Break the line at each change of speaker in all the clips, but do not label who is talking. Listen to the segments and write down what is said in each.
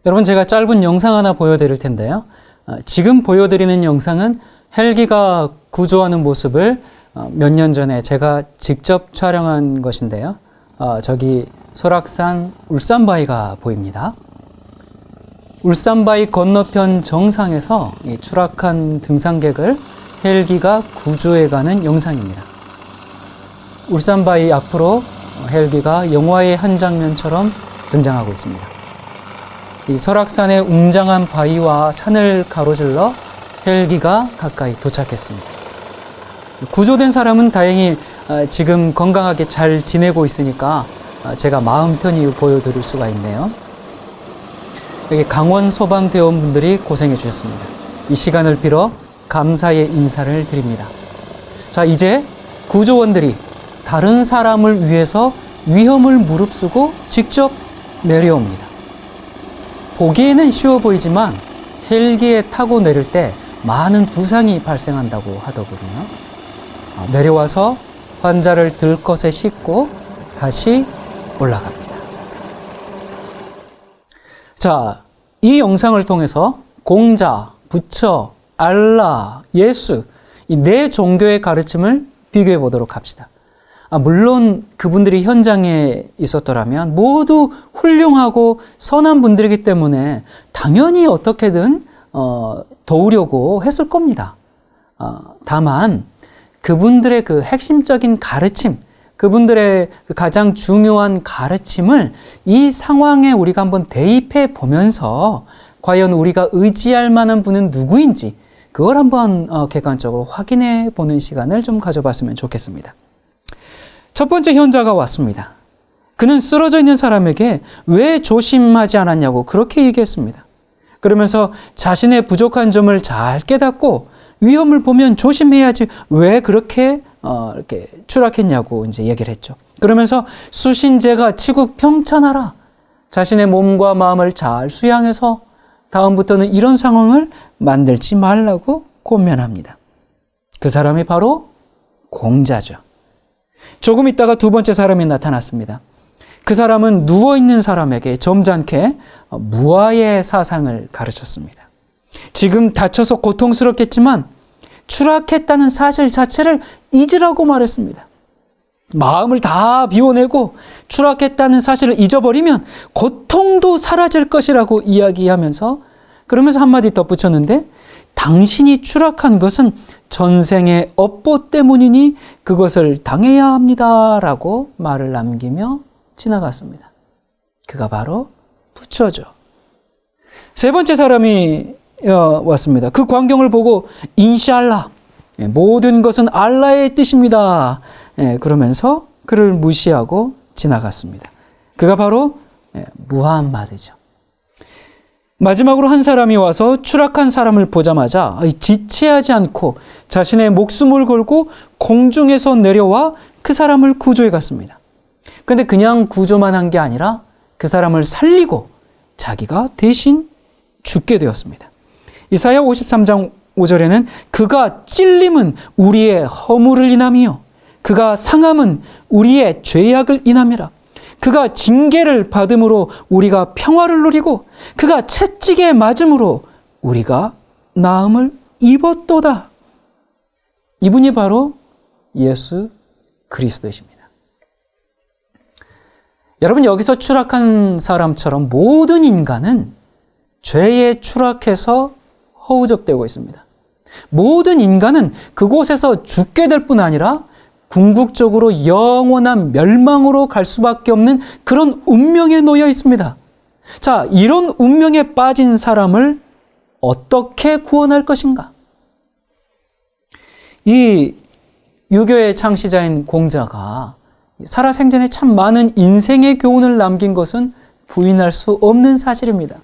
여러분, 제가 짧은 영상 하나 보여드릴 텐데요. 지금 보여드리는 영상은 헬기가 구조하는 모습을 몇 년 전에 제가 직접 촬영한 것인데요. 저기 설악산 울산바위가 보입니다. 울산바위 건너편 정상에서 이 추락한 등산객을 헬기가 구조해가는 영상입니다. 울산바위 앞으로 헬기가 영화의 한 장면처럼 등장하고 있습니다. 이 설악산의 웅장한 바위와 산을 가로질러 헬기가 가까이 도착했습니다. 구조된 사람은 다행히 지금 건강하게 잘 지내고 있으니까 제가 마음 편히 보여드릴 수가 있네요. 여기 강원 소방대원분들이 고생해 주셨습니다. 이 시간을 빌어 감사의 인사를 드립니다. 자, 이제 구조원들이 다른 사람을 위해서 위험을 무릅쓰고 직접 내려옵니다. 보기에는 쉬워 보이지만 헬기에 타고 내릴 때 많은 부상이 발생한다고 하더군요. 내려와서 환자를 들것에 싣고 다시 올라갑니다. 자, 이 영상을 통해서 공자, 부처, 알라, 예수, 이 네 종교의 가르침을 비교해 보도록 합시다. 물론 그분들이 현장에 있었더라면 모두 훌륭하고 선한 분들이기 때문에 당연히 어떻게든 도우려고 했을 겁니다. 다만 그분들의 그 핵심적인 가르침, 그분들의 가장 중요한 가르침을 이 상황에 우리가 한번 대입해 보면서 과연 우리가 의지할 만한 분은 누구인지 그걸 한번 객관적으로 확인해 보는 시간을 좀 가져봤으면 좋겠습니다. 첫 번째 현자가 왔습니다. 그는 쓰러져 있는 사람에게 왜 조심하지 않았냐고 그렇게 얘기했습니다. 그러면서 자신의 부족한 점을 잘 깨닫고 위험을 보면 조심해야지 왜 그렇게 이렇게 추락했냐고 이제 얘기를 했죠. 그러면서 수신제가 치국 평천하라. 자신의 몸과 마음을 잘 수양해서 다음부터는 이런 상황을 만들지 말라고 권면합니다. 그 사람이 바로 공자죠. 조금 있다가 두 번째 사람이 나타났습니다. 그 사람은 누워있는 사람에게 점잖게 무아의 사상을 가르쳤습니다. 지금 다쳐서 고통스럽겠지만 추락했다는 사실 자체를 잊으라고 말했습니다. 마음을 다 비워내고 추락했다는 사실을 잊어버리면 고통도 사라질 것이라고 이야기하면서 그러면서 한마디 덧붙였는데 당신이 추락한 것은 전생의 업보 때문이니 그것을 당해야 합니다 라고 말을 남기며 지나갔습니다. 그가 바로 부처죠. 세 번째 사람이 왔습니다. 그 광경을 보고 인샬라, 모든 것은 알라의 뜻입니다. 그러면서 그를 무시하고 지나갔습니다. 그가 바로 무함마드죠. 마지막으로 한 사람이 와서 추락한 사람을 보자마자 지체하지 않고 자신의 목숨을 걸고 공중에서 내려와 그 사람을 구조해 갔습니다. 그런데 그냥 구조만 한 게 아니라 그 사람을 살리고 자기가 대신 죽게 되었습니다. 이사야 53장 5절에는 그가 찔림은 우리의 허물을 인함이요 그가 상함은 우리의 죄악을 인함이라. 그가 징계를 받음으로 우리가 평화를 누리고 그가 채찍에 맞음으로 우리가 나음을 입었도다. 이분이 바로 예수 그리스도이십니다. 여러분, 여기서 추락한 사람처럼 모든 인간은 죄에 추락해서 허우적대고 있습니다. 모든 인간은 그곳에서 죽게 될 뿐 아니라 궁극적으로 영원한 멸망으로 갈 수밖에 없는 그런 운명에 놓여 있습니다. 자, 이런 운명에 빠진 사람을 어떻게 구원할 것인가? 이 유교의 창시자인 공자가 살아생전에 참 많은 인생의 교훈을 남긴 것은 부인할 수 없는 사실입니다.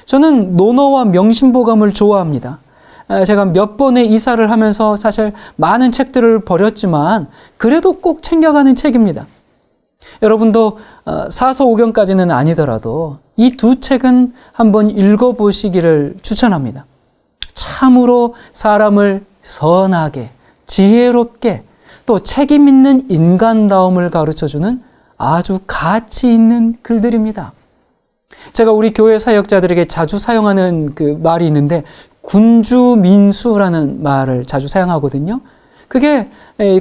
저는 논어와 명심보감을 좋아합니다. 제가 몇 번의 이사를 하면서 사실 많은 책들을 버렸지만 그래도 꼭 챙겨가는 책입니다. 여러분도 사서오경까지는 아니더라도 이 두 책은 한번 읽어보시기를 추천합니다. 참으로 사람을 선하게, 지혜롭게 또 책임 있는 인간다움을 가르쳐주는 아주 가치 있는 글들입니다. 제가 우리 교회 사역자들에게 자주 사용하는 그 말이 있는데 군주민수라는 말을 자주 사용하거든요. 그게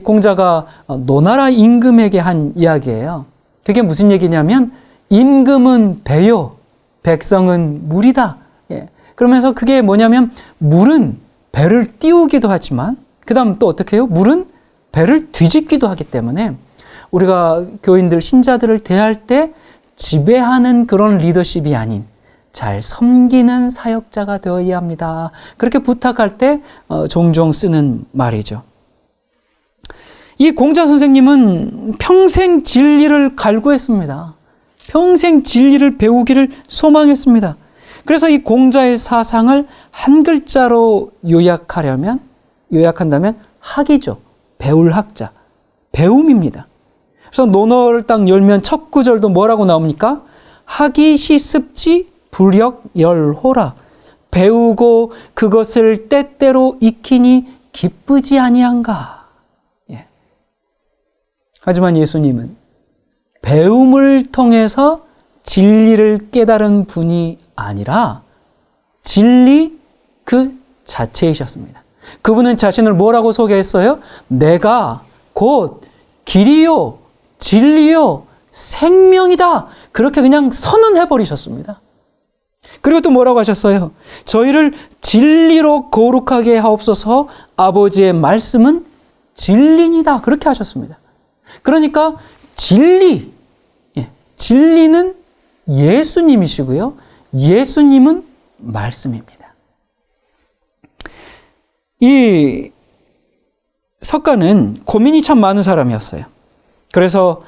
공자가 노나라 임금에게 한 이야기예요. 그게 무슨 얘기냐면 임금은 배요, 백성은 물이다. 예. 그러면서 그게 뭐냐면 물은 배를 띄우기도 하지만 그 다음 또 어떻게 해요? 물은 배를 뒤집기도 하기 때문에 우리가 교인들, 신자들을 대할 때 지배하는 그런 리더십이 아닌 잘 섬기는 사역자가 되어야 합니다. 그렇게 부탁할 때 종종 쓰는 말이죠. 이 공자 선생님은 평생 진리를 갈구했습니다. 평생 진리를 배우기를 소망했습니다. 그래서 이 공자의 사상을 한 글자로 요약한다면 학이죠. 배울 학자. 배움입니다. 그래서 논어를 딱 열면 첫 구절도 뭐라고 나옵니까? 학이 시습지 불역열호라. 배우고 그것을 때때로 익히니 기쁘지 아니한가. 예. 하지만 예수님은 배움을 통해서 진리를 깨달은 분이 아니라 진리 그 자체이셨습니다. 그분은 자신을 뭐라고 소개했어요? 내가 곧 길이요, 진리요, 생명이다. 그렇게 그냥 선언해버리셨습니다. 그리고 또 뭐라고 하셨어요? 저희를 진리로 거룩하게 하옵소서. 아버지의 말씀은 진리니다. 그렇게 하셨습니다. 그러니까 진리, 진리는 예수님이시고요. 예수님은 말씀입니다. 이 석가는 고민이 참 많은 사람이었어요. 그래서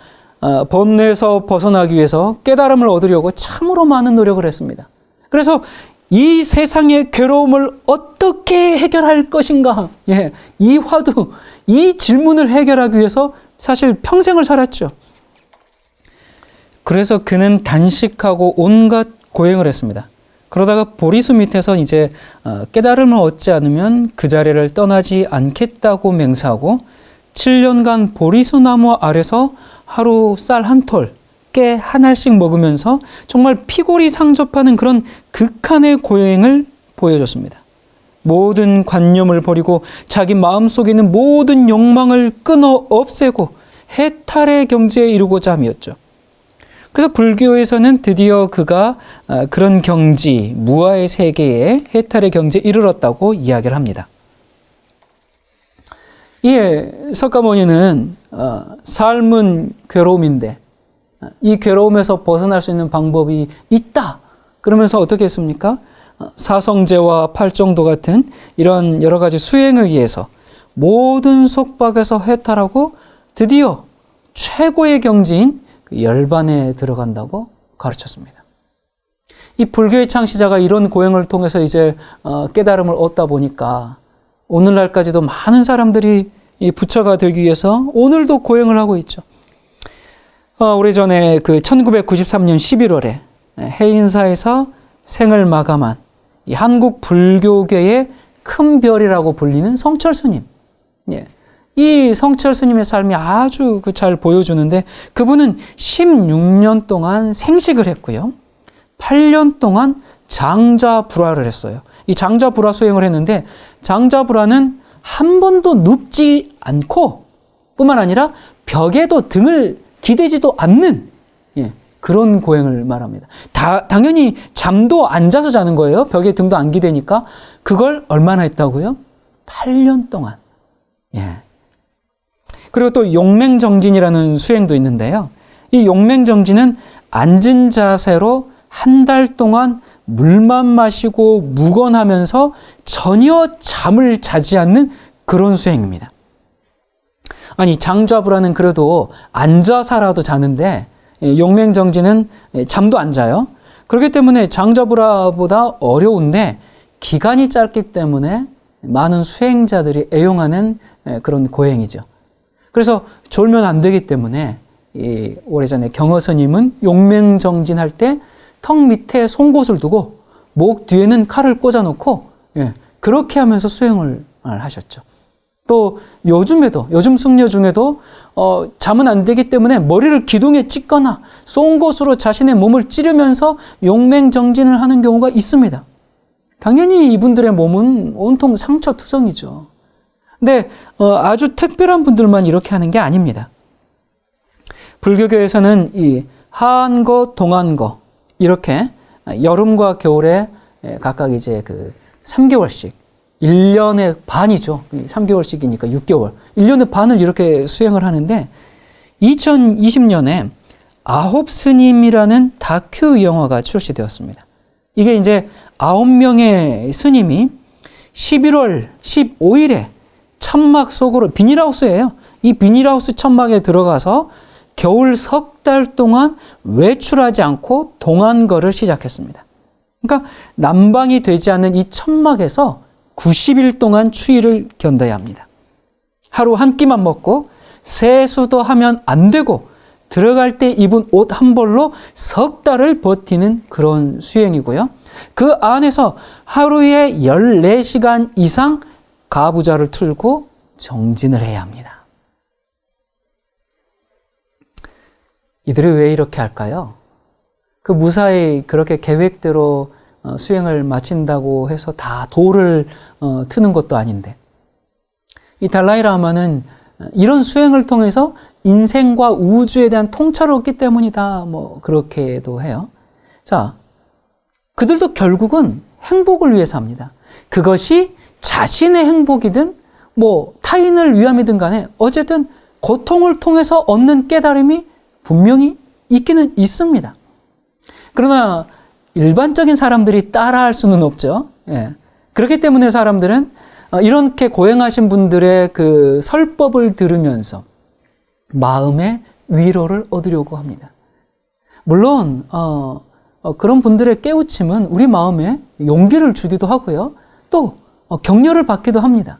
번뇌에서 벗어나기 위해서 깨달음을 얻으려고 참으로 많은 노력을 했습니다. 그래서 이 세상의 괴로움을 어떻게 해결할 것인가? 이 화두, 이 질문을 해결하기 위해서 사실 평생을 살았죠. 그래서 그는 단식하고 온갖 고행을 했습니다. 그러다가 보리수 밑에서 이제 깨달음을 얻지 않으면 그 자리를 떠나지 않겠다고 맹세하고 7년간 보리수 나무 아래서 하루 쌀 한 톨, 깨 한 알씩 먹으면서 정말 피골이 상접하는 그런 극한의 고행을 보여줬습니다. 모든 관념을 버리고 자기 마음속에 있는 모든 욕망을 끊어 없애고 해탈의 경지에 이르고자 함이었죠. 그래서 불교에서는 드디어 그가 그런 경지, 무아의 세계에 해탈의 경지에 이르렀다고 이야기를 합니다. 이 석가모니는 삶은 괴로움인데 이 괴로움에서 벗어날 수 있는 방법이 있다. 그러면서 어떻게 했습니까? 사성제와 팔정도 같은 이런 여러 가지 수행에 의해서 모든 속박에서 해탈하고 드디어 최고의 경지인 열반에 들어간다고 가르쳤습니다. 이 불교의 창시자가 이런 고행을 통해서 이제 깨달음을 얻다 보니까 오늘날까지도 많은 사람들이 이 부처가 되기 위해서 오늘도 고행을 하고 있죠. 오래전에 그 1993년 11월에 해인사에서 생을 마감한 이 한국 불교계의 큰 별이라고 불리는 성철 스님. 이 성철 스님의 삶이 아주 잘 보여주는데 그분은 16년 동안 생식을 했고요. 8년 동안 장자불화를 했어요. 이 장자불화 수행을 했는데 장자불화는 한 번도 눕지 않고 뿐만 아니라 벽에도 등을 기대지도 않는 그런 고행을 말합니다. 당연히 잠도 앉아서 자는 거예요. 벽에 등도 안 기대니까. 그걸 얼마나 했다고요? 8년 동안. 그리고 또 용맹정진이라는 수행도 있는데요. 이 용맹정진은 앉은 자세로 한 달 동안 물만 마시고 묵언하면서 전혀 잠을 자지 않는 그런 수행입니다. 아니 장자불화는 그래도 앉아서라도 자는데 용맹정진은 잠도 안 자요. 그렇기 때문에 장자불화보다 어려운데 기간이 짧기 때문에 많은 수행자들이 애용하는 그런 고행이죠. 그래서 졸면 안 되기 때문에 오래전에 경허스님은 용맹정진할 때 턱 밑에 송곳을 두고 목 뒤에는 칼을 꽂아놓고 그렇게 하면서 수행을 하셨죠. 또 요즘 숙녀 중에도 잠은 안 되기 때문에 머리를 기둥에 찍거나 송곳으로 자신의 몸을 찌르면서 용맹정진을 하는 경우가 있습니다. 당연히 이분들의 몸은 온통 상처투성이죠. 근데 아주 특별한 분들만 이렇게 하는 게 아닙니다. 불교계에서는 이 하한거, 동한거 이렇게 여름과 겨울에 각각 이제 3개월씩 1년의 반이죠. 3개월씩이니까 6개월. 1년의 반을 이렇게 수행을 하는데 2020년에 아홉 스님이라는 다큐 영화가 출시되었습니다. 이게 이제 9명의 스님이 11월 15일에 천막 속으로 비닐하우스예요. 이 비닐하우스 천막에 들어가서 겨울 석 달 동안 외출하지 않고 동안거를 시작했습니다. 그러니까 난방이 되지 않는 이 천막에서 90일 동안 추위를 견뎌야 합니다. 하루 한 끼만 먹고 세수도 하면 안 되고 들어갈 때 입은 옷 한 벌로 석 달을 버티는 그런 수행이고요. 그 안에서 하루에 14시간 이상 가부좌를 틀고 정진을 해야 합니다. 이들이 왜 이렇게 할까요? 무사히 그렇게 계획대로 수행을 마친다고 해서 다 도를 트는 것도 아닌데, 이 달라이라마는 이런 수행을 통해서 인생과 우주에 대한 통찰을 얻기 때문이다, 그렇게도 해요. 자, 그들도 결국은 행복을 위해서 합니다. 그것이 자신의 행복이든 타인을 위함이든 간에 어쨌든 고통을 통해서 얻는 깨달음이 분명히 있기는 있습니다. 그러나 일반적인 사람들이 따라할 수는 없죠. 예. 그렇기 때문에 사람들은 이렇게 고행하신 분들의 그 설법을 들으면서 마음의 위로를 얻으려고 합니다. 물론 그런 분들의 깨우침은 우리 마음에 용기를 주기도 하고요. 또 격려를 받기도 합니다.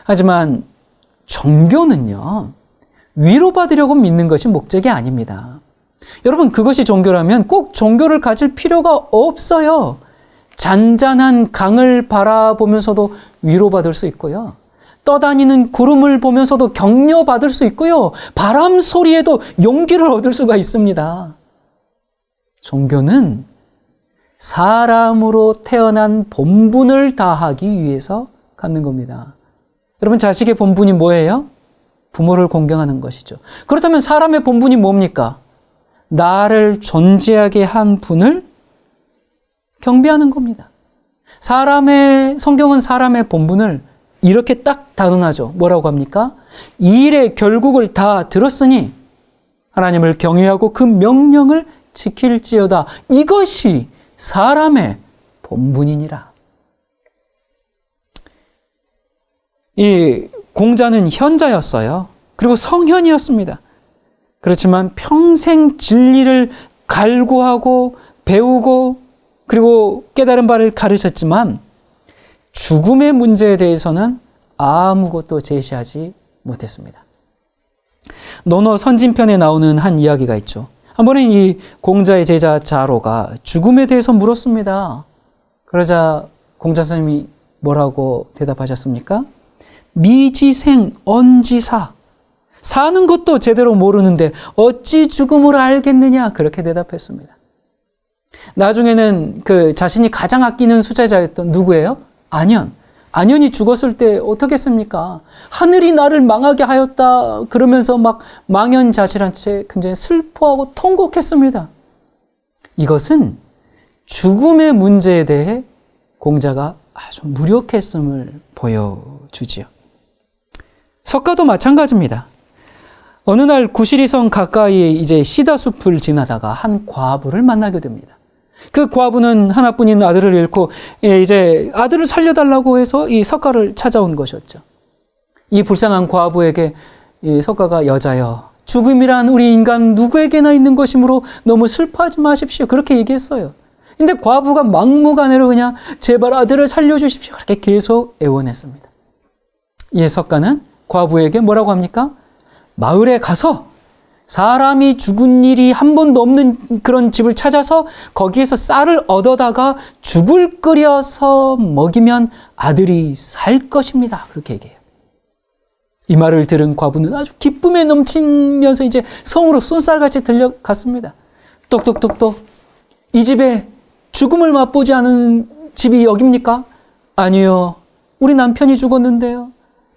하지만 종교는요, 위로받으려고 믿는 것이 목적이 아닙니다. 여러분, 그것이 종교라면 꼭 종교를 가질 필요가 없어요. 잔잔한 강을 바라보면서도 위로받을 수 있고요. 떠다니는 구름을 보면서도 격려받을 수 있고요. 바람 소리에도 용기를 얻을 수가 있습니다. 종교는 사람으로 태어난 본분을 다하기 위해서 갖는 겁니다. 여러분, 자식의 본분이 뭐예요? 부모를 공경하는 것이죠. 그렇다면 사람의 본분이 뭡니까? 나를 존재하게 한 분을 경배하는 겁니다. 성경은 사람의 본분을 이렇게 딱 단언하죠. 뭐라고 합니까? 이 일의 결국을 다 들었으니 하나님을 경외하고 그 명령을 지킬지어다. 이것이 사람의 본분이니라. 이 공자는 현자였어요. 그리고 성현이었습니다. 그렇지만 평생 진리를 갈구하고 배우고 그리고 깨달은 바를 가르쳤지만 죽음의 문제에 대해서는 아무것도 제시하지 못했습니다. 논어 선진편에 나오는 한 이야기가 있죠. 한 번은 이 공자의 제자 자로가 죽음에 대해서 물었습니다. 그러자 공자 선생님이 뭐라고 대답하셨습니까? 미지생 언지사. 사는 것도 제대로 모르는데 어찌 죽음을 알겠느냐, 그렇게 대답했습니다. 나중에는 그 자신이 가장 아끼는 수제자였던 누구예요? 안현. 안현이 죽었을 때 어떻게 했습니까? 하늘이 나를 망하게 하였다 그러면서 막 망연자실한 채 굉장히 슬퍼하고 통곡했습니다. 이것은 죽음의 문제에 대해 공자가 아주 무력했음을 보여주지요. 석가도 마찬가지입니다. 어느 날 구시리성 가까이에 이제 시다숲을 지나다가 한 과부를 만나게 됩니다. 그 과부는 하나뿐인 아들을 잃고 이제 아들을 살려달라고 해서 이 석가를 찾아온 것이었죠. 이 불쌍한 과부에게 이 석가가 여자여, 죽음이란 우리 인간 누구에게나 있는 것이므로 너무 슬퍼하지 마십시오, 그렇게 얘기했어요. 근데 과부가 막무가내로 그냥 제발 아들을 살려주십시오, 그렇게 계속 애원했습니다. 이 석가는 과부에게 뭐라고 합니까? 마을에 가서 사람이 죽은 일이 한 번도 없는 그런 집을 찾아서 거기에서 쌀을 얻어다가 죽을 끓여서 먹이면 아들이 살 것입니다, 그렇게 얘기해요. 이 말을 들은 과부는 아주 기쁨에 넘치면서 이제 성으로 쏜살같이 들려갔습니다. 똑똑똑똑. 이 집에 죽음을 맛보지 않은 집이 여깁니까? 아니요. 우리 남편이 죽었는데요.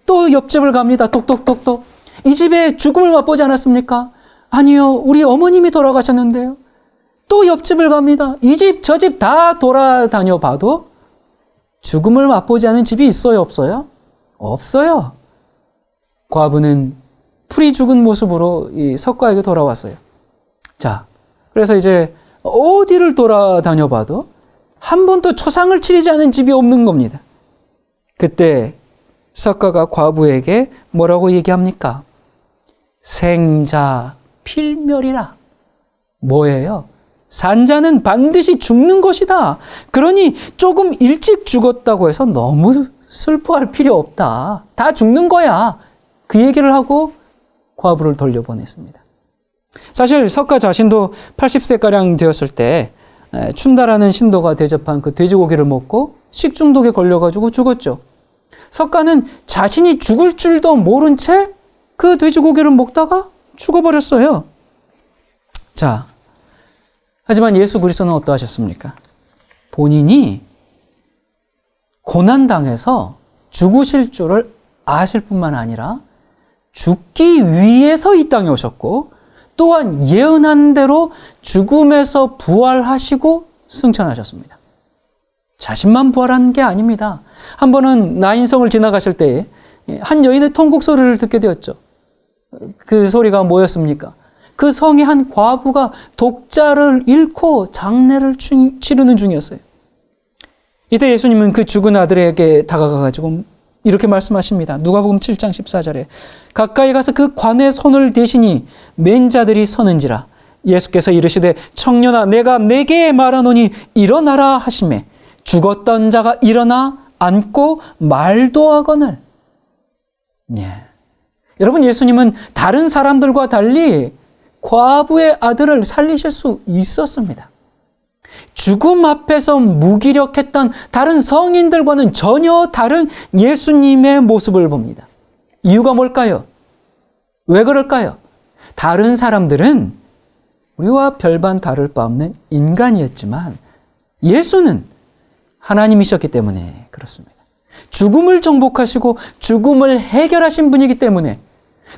또 옆집을 갑니다. 똑똑똑똑. 이 집에 죽음을 맛보지 않았습니까? 아니요. 우리 어머님이 돌아가셨는데요. 또 옆집을 갑니다. 이 집, 저 집 다 돌아다녀 봐도 죽음을 맛보지 않은 집이 있어요? 없어요? 없어요. 과부는 풀이 죽은 모습으로 이 석가에게 돌아왔어요. 자, 그래서 이제 어디를 돌아다녀 봐도 한 번도 초상을 치르지 않은 집이 없는 겁니다. 그때 석가가 과부에게 뭐라고 얘기합니까? 생자 필멸이라. 뭐예요? 산자는 반드시 죽는 것이다. 그러니 조금 일찍 죽었다고 해서 너무 슬퍼할 필요 없다. 다 죽는 거야. 그 얘기를 하고 과부를 돌려보냈습니다. 사실 석가 자신도 80세가량 되었을 때 춘다라는 신도가 대접한 그 돼지고기를 먹고 식중독에 걸려가지고 죽었죠. 석가는 자신이 죽을 줄도 모른 채 그 돼지고기를 먹다가 죽어버렸어요. 자, 하지만 예수 그리스도는 어떠하셨습니까? 본인이 고난당해서 죽으실 줄을 아실 뿐만 아니라 죽기 위해서 이 땅에 오셨고 또한 예언한 대로 죽음에서 부활하시고 승천하셨습니다. 자신만 부활한 게 아닙니다. 한 번은 나인성을 지나가실 때 한 여인의 통곡 소리를 듣게 되었죠. 그 소리가 뭐였습니까? 그 성의 한 과부가 독자를 잃고 장례를 치르는 중이었어요. 이때 예수님은 그 죽은 아들에게 다가가가지고 이렇게 말씀하십니다. 누가복음 7장 14절에 가까이 가서 그 관에 손을 대시니 맨 자들이 서는지라. 예수께서 이르시되 청년아 내가 네게 말하노니 일어나라 하시매 죽었던 자가 일어나 앉고 말도 하거늘. 예. 여러분, 예수님은 다른 사람들과 달리 과부의 아들을 살리실 수 있었습니다. 죽음 앞에서 무기력했던 다른 성인들과는 전혀 다른 예수님의 모습을 봅니다. 이유가 뭘까요? 왜 그럴까요? 다른 사람들은 우리와 별반 다를 바 없는 인간이었지만 예수는 하나님이셨기 때문에 그렇습니다. 죽음을 정복하시고 죽음을 해결하신 분이기 때문에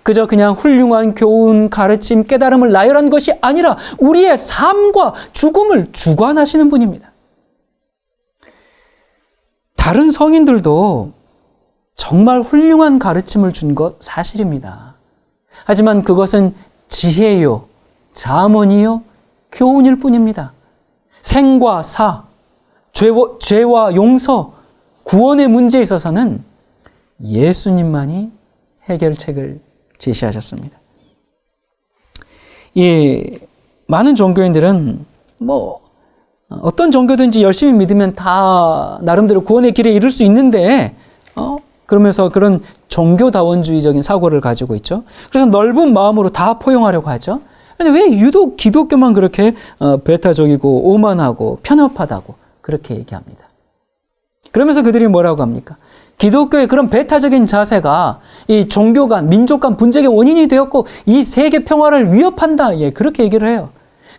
그저 그냥 훌륭한 교훈, 가르침, 깨달음을 나열한 것이 아니라 우리의 삶과 죽음을 주관하시는 분입니다. 다른 성인들도 정말 훌륭한 가르침을 준 것 사실입니다. 하지만 그것은 지혜요, 자문이요, 교훈일 뿐입니다. 생과 사, 죄와 용서, 구원의 문제에 있어서는 예수님만이 해결책을 제시하셨습니다. 이 많은 종교인들은 어떤 종교든지 열심히 믿으면 다 나름대로 구원의 길에 이를 수 있는데 그러면서 그런 종교다원주의적인 사고를 가지고 있죠. 그래서 넓은 마음으로 다 포용하려고 하죠. 그런데 왜 유독 기독교만 그렇게 배타적이고 오만하고 편협하다고 그렇게 얘기합니다. 그러면서 그들이 뭐라고 합니까? 기독교의 그런 배타적인 자세가 이 종교 간, 민족 간 분쟁의 원인이 되었고 이 세계 평화를 위협한다. 예, 그렇게 얘기를 해요.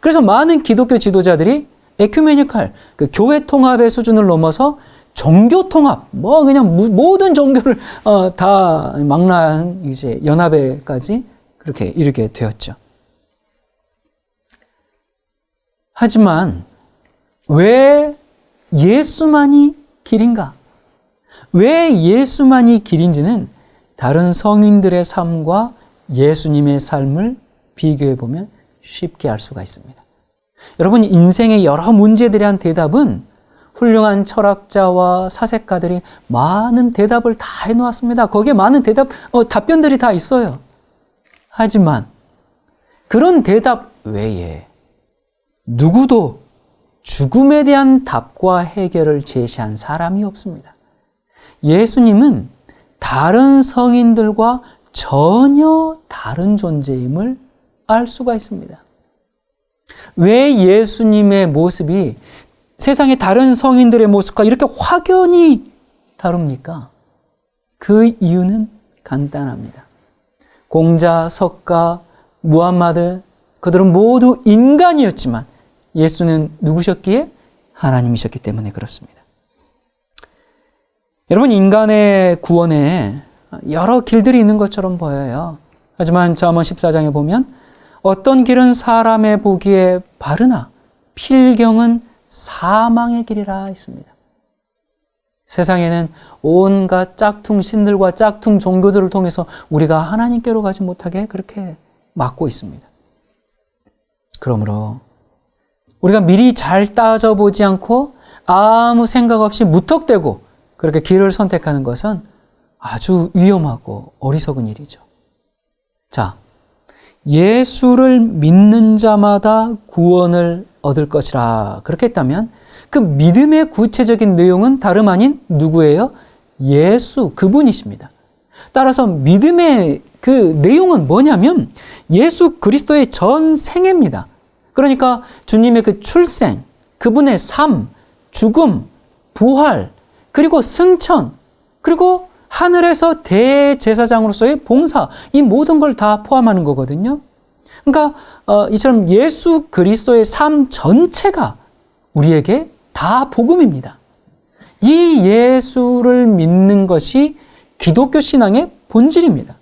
그래서 많은 기독교 지도자들이 에큐메니칼, 그 교회 통합의 수준을 넘어서 종교 통합, 그냥 모든 종교를 다 망라한 이제 연합에까지 그렇게 이르게 되었죠. 하지만 왜 예수만이 길인가? 왜 예수만이 길인지는 다른 성인들의 삶과 예수님의 삶을 비교해 보면 쉽게 알 수가 있습니다. 여러분, 인생의 여러 문제들에 대한 대답은 훌륭한 철학자와 사색가들이 많은 대답을 다 해놓았습니다. 거기에 많은 답변들이 다 있어요. 하지만 그런 대답 외에 누구도 죽음에 대한 답과 해결을 제시한 사람이 없습니다. 예수님은 다른 성인들과 전혀 다른 존재임을 알 수가 있습니다. 왜 예수님의 모습이 세상의 다른 성인들의 모습과 이렇게 확연히 다릅니까? 그 이유는 간단합니다. 공자, 석가, 무함마드, 그들은 모두 인간이었지만 예수는 누구셨기에? 하나님이셨기 때문에 그렇습니다. 여러분, 인간의 구원에 여러 길들이 있는 것처럼 보여요. 하지만 잠언 14장에 보면 어떤 길은 사람의 보기에 바르나 필경은 사망의 길이라 있습니다. 세상에는 온갖 짝퉁 신들과 짝퉁 종교들을 통해서 우리가 하나님께로 가지 못하게 그렇게 막고 있습니다. 그러므로 우리가 미리 잘 따져보지 않고 아무 생각 없이 무턱대고 그렇게 길을 선택하는 것은 아주 위험하고 어리석은 일이죠. 자, 예수를 믿는 자마다 구원을 얻을 것이라 그렇게 했다면 그 믿음의 구체적인 내용은 다름 아닌 누구예요? 예수, 그분이십니다. 따라서 믿음의 그 내용은 뭐냐면 예수 그리스도의 전 생애입니다. 그러니까 주님의 그 출생, 그분의 삶, 죽음, 부활, 그리고 승천, 그리고 하늘에서 대제사장으로서의 봉사, 이 모든 걸 다 포함하는 거거든요. 그러니까 이처럼 예수 그리스도의 삶 전체가 우리에게 다 복음입니다. 이 예수를 믿는 것이 기독교 신앙의 본질입니다.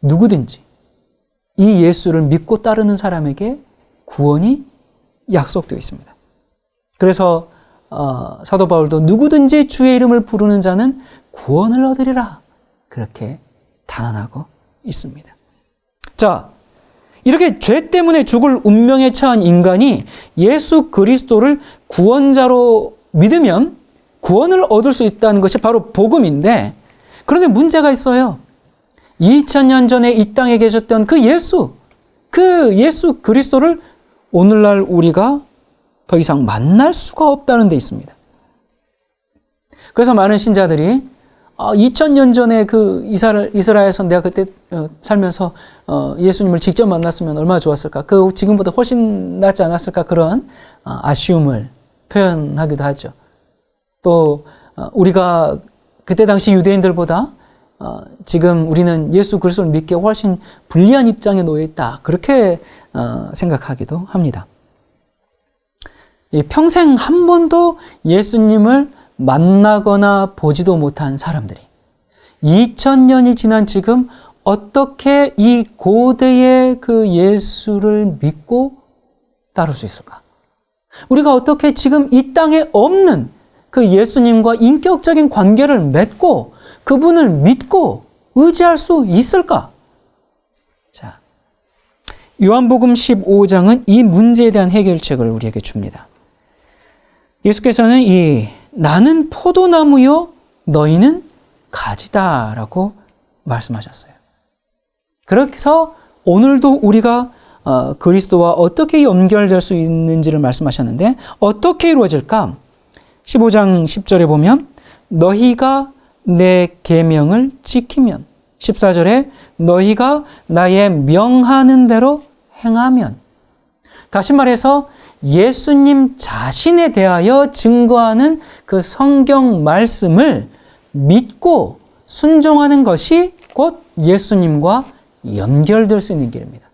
누구든지 이 예수를 믿고 따르는 사람에게 구원이 약속되어 있습니다. 그래서 사도 바울도 누구든지 주의 이름을 부르는 자는 구원을 얻으리라 그렇게 단언하고 있습니다. 자, 이렇게 죄 때문에 죽을 운명에 처한 인간이 예수 그리스도를 구원자로 믿으면 구원을 얻을 수 있다는 것이 바로 복음인데, 그런데 문제가 있어요. 2000년 전에 이 땅에 계셨던 그 예수 그리스도를 오늘날 우리가 더 이상 만날 수가 없다는 데 있습니다. 그래서 많은 신자들이 2000년 전에 그 이스라엘에서 내가 그때 살면서 예수님을 직접 만났으면 얼마나 좋았을까, 그 지금보다 훨씬 낫지 않았을까, 그런 아쉬움을 표현하기도 하죠. 또 우리가 그때 당시 유대인들보다 지금 우리는 예수 그리스도를 믿기에 훨씬 불리한 입장에 놓여 있다, 그렇게 생각하기도 합니다. 평생 한 번도 예수님을 만나거나 보지도 못한 사람들이 2000년이 지난 지금 어떻게 이 고대의 그 예수를 믿고 따를 수 있을까? 우리가 어떻게 지금 이 땅에 없는 그 예수님과 인격적인 관계를 맺고 그분을 믿고 의지할 수 있을까? 자, 요한복음 15장은 이 문제에 대한 해결책을 우리에게 줍니다. 예수께서는 나는 포도나무요 너희는 가지다라고 말씀하셨어요. 그래서 오늘도 우리가 그리스도와 어떻게 연결될 수 있는지를 말씀하셨는데, 어떻게 이루어질까? 15장 10절에 보면 너희가 내 계명을 지키면, 14절에 너희가 나의 명하는 대로 행하면, 다시 말해서 예수님 자신에 대하여 증거하는 그 성경 말씀을 믿고 순종하는 것이 곧 예수님과 연결될 수 있는 길입니다.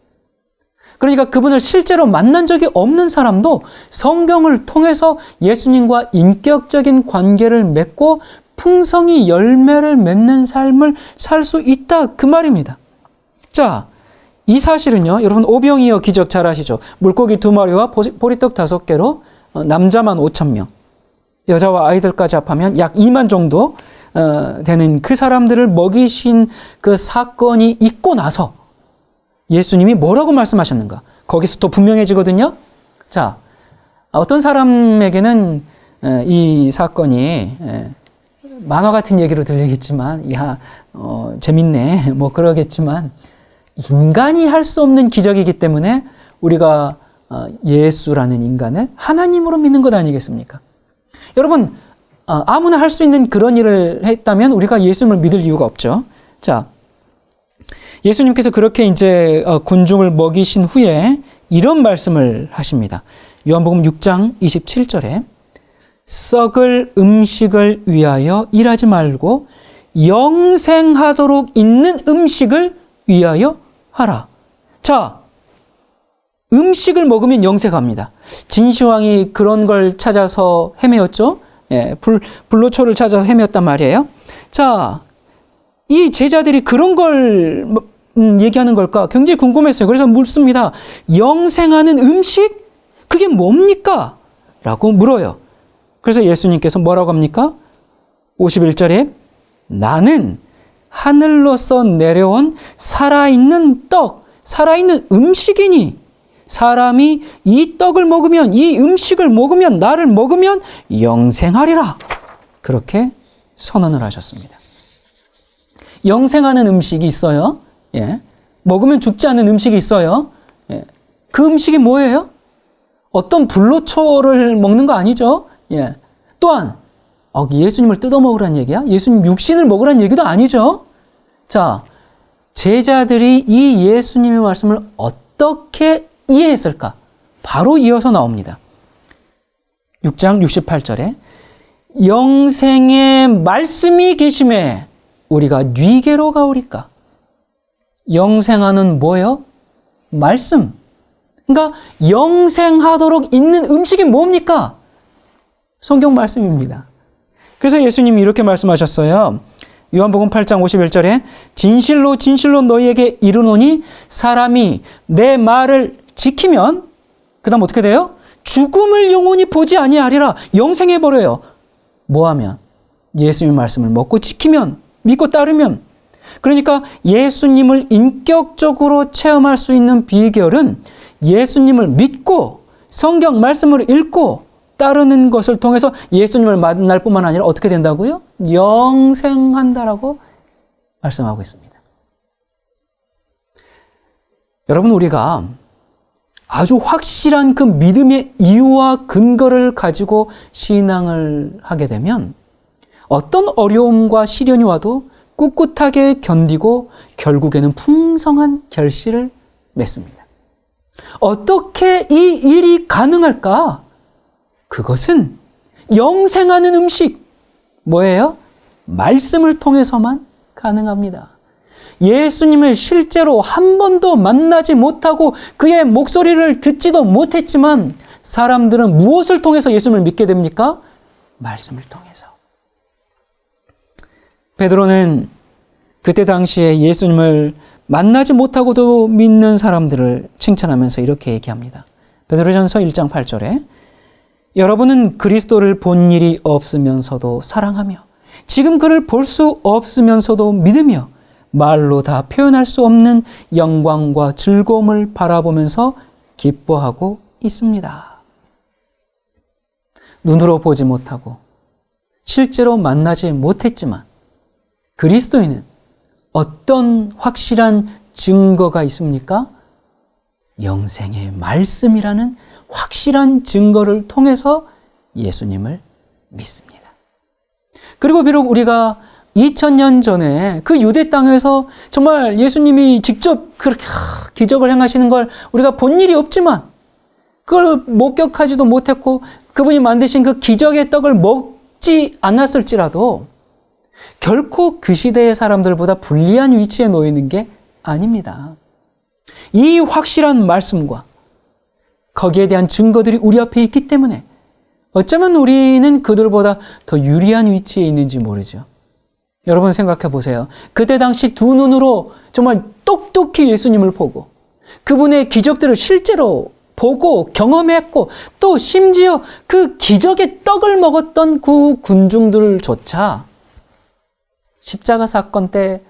그러니까 그분을 실제로 만난 적이 없는 사람도 성경을 통해서 예수님과 인격적인 관계를 맺고 풍성히 열매를 맺는 삶을 살 수 있다, 그 말입니다. 자, 이 사실은요, 여러분 오병이어 기적 잘 아시죠? 물고기 2마리와 보리떡 5개로 남자만 5,000명, 여자와 아이들까지 합하면 약 2만 정도 되는 그 사람들을 먹이신 그 사건이 있고 나서 예수님이 뭐라고 말씀하셨는가? 거기서 또 분명해지거든요. 자, 어떤 사람에게는 이 사건이 만화 같은 얘기로 들리겠지만, 재밌네, 뭐 그러겠지만, 인간이 할 수 없는 기적이기 때문에 우리가 예수라는 인간을 하나님으로 믿는 것 아니겠습니까? 여러분, 아무나 할 수 있는 그런 일을 했다면 우리가 예수님을 믿을 이유가 없죠. 자, 예수님께서 그렇게 이제 군중을 먹이신 후에 이런 말씀을 하십니다. 요한복음 6장 27절에 썩을 음식을 위하여 일하지 말고 영생하도록 있는 음식을 위하여 하라. 자, 음식을 먹으면 영생합니다. 진시황이 그런 걸 찾아서 헤매었죠. 예, 불로초를 찾아서 헤매었단 말이에요. 자, 이 제자들이 그런 걸 얘기하는 걸까? 굉장히 궁금했어요. 그래서 묻습니다. 영생하는 음식? 그게 뭡니까? 라고 물어요. 그래서 예수님께서 뭐라고 합니까? 51절에 나는 하늘로서 내려온 살아있는 떡, 살아있는 음식이니 사람이 이 떡을 먹으면, 이 음식을 먹으면, 나를 먹으면 영생하리라. 그렇게 선언을 하셨습니다. 영생하는 음식이 있어요. 예. 먹으면 죽지 않는 음식이 있어요. 예. 그 음식이 뭐예요? 어떤 불로초를 먹는 거 아니죠. 예. 또한 예수님을 뜯어먹으라는 얘기야? 예수님 육신을 먹으라는 얘기도 아니죠. 자, 제자들이 이 예수님의 말씀을 어떻게 이해했을까? 바로 이어서 나옵니다. 6장 68절에 영생의 말씀이 계심에 우리가 뉘게로 가오리까? 영생하는 뭐예요? 말씀. 그러니까 영생하도록 있는 음식이 뭡니까? 성경 말씀입니다. 그래서 예수님이 이렇게 말씀하셨어요. 요한복음 8장 51절에 진실로 진실로 너희에게 이르노니 사람이 내 말을 지키면 그 다음 어떻게 돼요? 죽음을 영원히 보지 아니하리라. 영생해버려요. 뭐하면? 예수님의 말씀을 먹고 지키면, 믿고 따르면. 그러니까 예수님을 인격적으로 체험할 수 있는 비결은 예수님을 믿고 성경 말씀을 읽고 따르는 것을 통해서 예수님을 만날 뿐만 아니라 어떻게 된다고요? 영생한다라고 말씀하고 있습니다. 여러분, 우리가 아주 확실한 그 믿음의 이유와 근거를 가지고 신앙을 하게 되면 어떤 어려움과 시련이 와도 꿋꿋하게 견디고 결국에는 풍성한 결실을 맺습니다. 어떻게 이 일이 가능할까? 그것은 영생하는 음식, 뭐예요? 말씀을 통해서만 가능합니다. 예수님을 실제로 한 번도 만나지 못하고 그의 목소리를 듣지도 못했지만 사람들은 무엇을 통해서 예수님을 믿게 됩니까? 말씀을 통해서. 베드로는 그때 당시에 예수님을 만나지 못하고도 믿는 사람들을 칭찬하면서 이렇게 얘기합니다. 베드로전서 1장 8절에 여러분은 그리스도를 본 일이 없으면서도 사랑하며 지금 그를 볼 수 없으면서도 믿으며 말로 다 표현할 수 없는 영광과 즐거움을 바라보면서 기뻐하고 있습니다. 눈으로 보지 못하고 실제로 만나지 못했지만 그리스도에는 어떤 확실한 증거가 있습니까? 영생의 말씀이라는 확실한 증거를 통해서 예수님을 믿습니다. 그리고 비록 우리가 2000년 전에 그 유대 땅에서 정말 예수님이 직접 그렇게 기적을 행하시는 걸 우리가 본 일이 없지만 그걸 목격하지도 못했고 그분이 만드신 그 기적의 떡을 먹지 않았을지라도 결코 그 시대의 사람들보다 불리한 위치에 놓이는 게 아닙니다. 이 확실한 말씀과 거기에 대한 증거들이 우리 앞에 있기 때문에 어쩌면 우리는 그들보다 더 유리한 위치에 있는지 모르죠. 여러분 생각해 보세요. 그때 당시 두 눈으로 정말 똑똑히 예수님을 보고 그분의 기적들을 실제로 보고 경험했고 또 심지어 그 기적의 떡을 먹었던 그 군중들조차 십자가 사건 때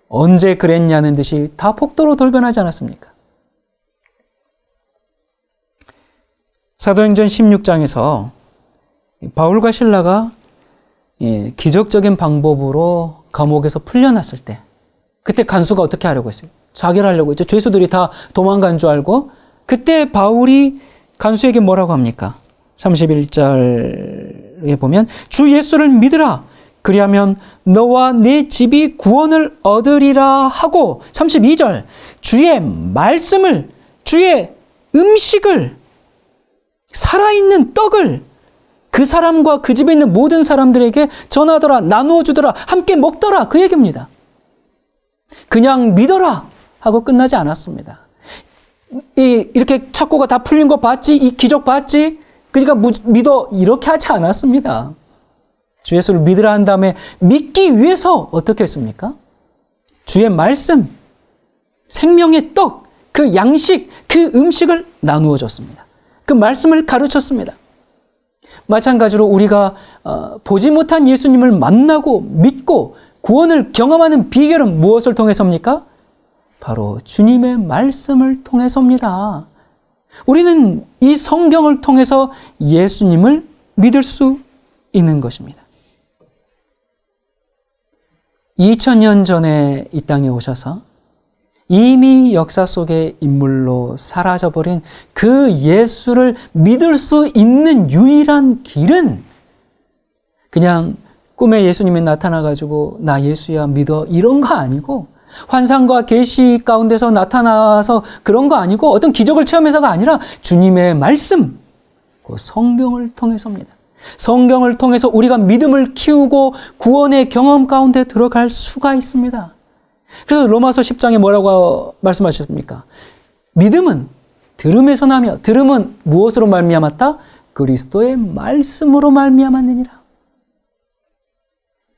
언제 그랬냐는 듯이 다 폭도로 돌변하지 않았습니까? 사도행전 16장에서 바울과 실라가 기적적인 방법으로 감옥에서 풀려났을 때 그때 간수가 어떻게 하려고 했어요? 자결하려고 했죠. 죄수들이 다 도망간 줄 알고 그때 바울이 간수에게 뭐라고 합니까? 31절에 보면 주 예수를 믿으라. 그리하면 너와 네 집이 구원을 얻으리라 하고 32절 주의 말씀을 주의 음식을 살아있는 떡을 그 사람과 그 집에 있는 모든 사람들에게 전하더라, 나누어 주더라, 함께 먹더라, 그 얘기입니다. 그냥 믿어라 하고 끝나지 않았습니다. 이렇게 착고가 다 풀린 거 봤지? 이 기적 봤지? 그러니까 믿어, 이렇게 하지 않았습니다. 주 예수를 믿으라 한 다음에 믿기 위해서 어떻게 했습니까? 주의 말씀, 생명의 떡, 그 양식, 그 음식을 나누어 줬습니다. 그 말씀을 가르쳤습니다. 마찬가지로 우리가 보지 못한 예수님을 만나고 믿고 구원을 경험하는 비결은 무엇을 통해서입니까? 바로 주님의 말씀을 통해서입니다. 우리는 이 성경을 통해서 예수님을 믿을 수 있는 것입니다. 2000년 전에 이 땅에 오셔서 이미 역사 속의 인물로 사라져버린 그 예수를 믿을 수 있는 유일한 길은 그냥 꿈에 예수님이 나타나가지고 나 예수야 믿어 이런 거 아니고, 환상과 계시 가운데서 나타나서 그런 거 아니고, 어떤 기적을 체험해서가 아니라 주님의 말씀, 그 성경을 통해서입니다. 성경을 통해서 우리가 믿음을 키우고 구원의 경험 가운데 들어갈 수가 있습니다. 그래서 로마서 10장에 뭐라고 말씀하셨습니까? 믿음은 들음에서 나며 들음은 무엇으로 말미암았다? 그리스도의 말씀으로 말미암았느니라.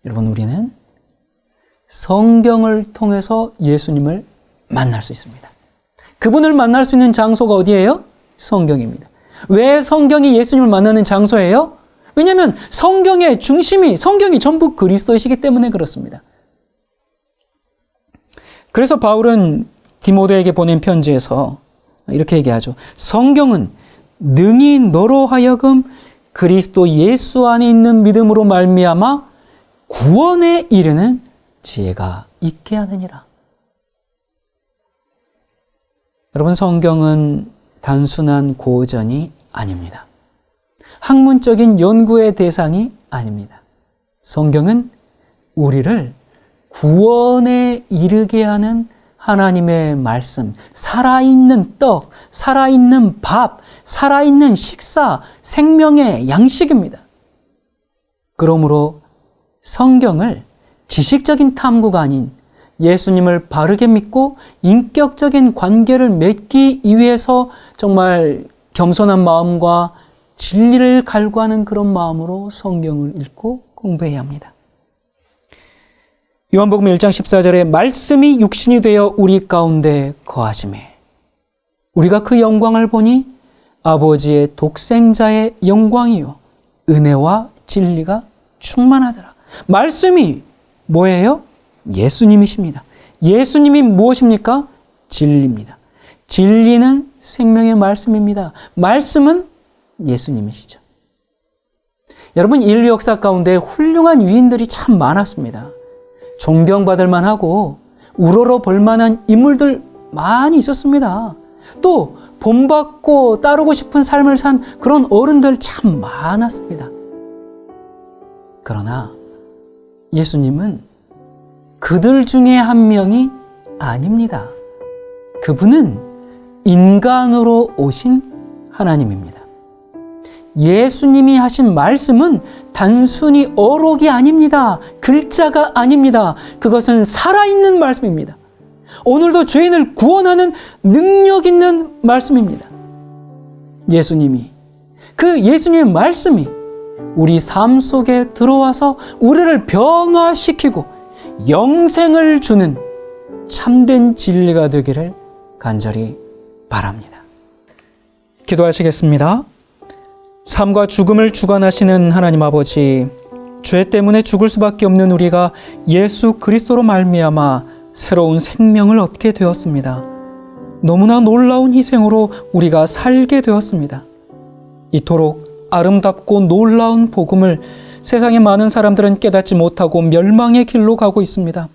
여러분, 우리는 성경을 통해서 예수님을 만날 수 있습니다. 그분을 만날 수 있는 장소가 어디예요? 성경입니다. 왜 성경이 예수님을 만나는 장소예요? 왜냐하면 성경의 중심이, 성경이 전부 그리스도이시기 때문에 그렇습니다. 그래서 바울은 디모데에게 보낸 편지에서 이렇게 얘기하죠. 성경은 능히 너로 하여금 그리스도 예수 안에 있는 믿음으로 말미암아 구원에 이르는 지혜가 있게 하느니라. 여러분, 성경은 단순한 고전이 아닙니다. 학문적인 연구의 대상이 아닙니다. 성경은 우리를 구원에 이르게 하는 하나님의 말씀, 살아있는 떡, 살아있는 밥, 살아있는 식사, 생명의 양식입니다. 그러므로 성경을 지식적인 탐구가 아닌 예수님을 바르게 믿고 인격적인 관계를 맺기 위해서 정말 겸손한 마음과 진리를 갈구하는 그런 마음으로 성경을 읽고 공부해야 합니다. 요한복음 1장 14절에 말씀이 육신이 되어 우리 가운데 거하시매 우리가 그 영광을 보니 아버지의 독생자의 영광이요 은혜와 진리가 충만하더라. 말씀이 뭐예요? 예수님이십니다. 예수님이 무엇입니까? 진리입니다. 진리는 생명의 말씀입니다. 말씀은 예수님이시죠. 여러분, 인류 역사 가운데 훌륭한 위인들이 참 많았습니다. 존경받을 만하고 우러러 볼 만한 인물들 많이 있었습니다. 또 본받고 따르고 싶은 삶을 산 그런 어른들 참 많았습니다. 그러나 예수님은 그들 중에 한 명이 아닙니다. 그분은 인간으로 오신 하나님입니다. 예수님이 하신 말씀은 단순히 어록이 아닙니다. 글자가 아닙니다. 그것은 살아있는 말씀입니다. 오늘도 죄인을 구원하는 능력 있는 말씀입니다. 예수님이, 그 예수님의 말씀이 우리 삶 속에 들어와서 우리를 변화시키고 영생을 주는 참된 진리가 되기를 간절히 바랍니다. 기도하시겠습니다. 삶과 죽음을 주관하시는 하나님 아버지, 죄 때문에 죽을 수밖에 없는 우리가 예수 그리스도로 말미암아 새로운 생명을 얻게 되었습니다. 너무나 놀라운 희생으로 우리가 살게 되었습니다. 이토록 아름답고 놀라운 복음을 세상의 많은 사람들은 깨닫지 못하고 멸망의 길로 가고 있습니다.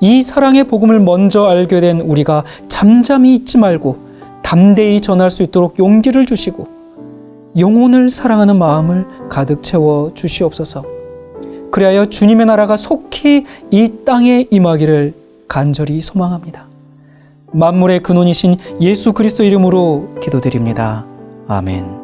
이 사랑의 복음을 먼저 알게 된 우리가 잠잠히 있지 말고 담대히 전할 수 있도록 용기를 주시고 영혼을 사랑하는 마음을 가득 채워 주시옵소서. 그리하여 주님의 나라가 속히 이 땅에 임하기를 간절히 소망합니다. 만물의 근원이신 예수 그리스도 이름으로 기도드립니다. 아멘.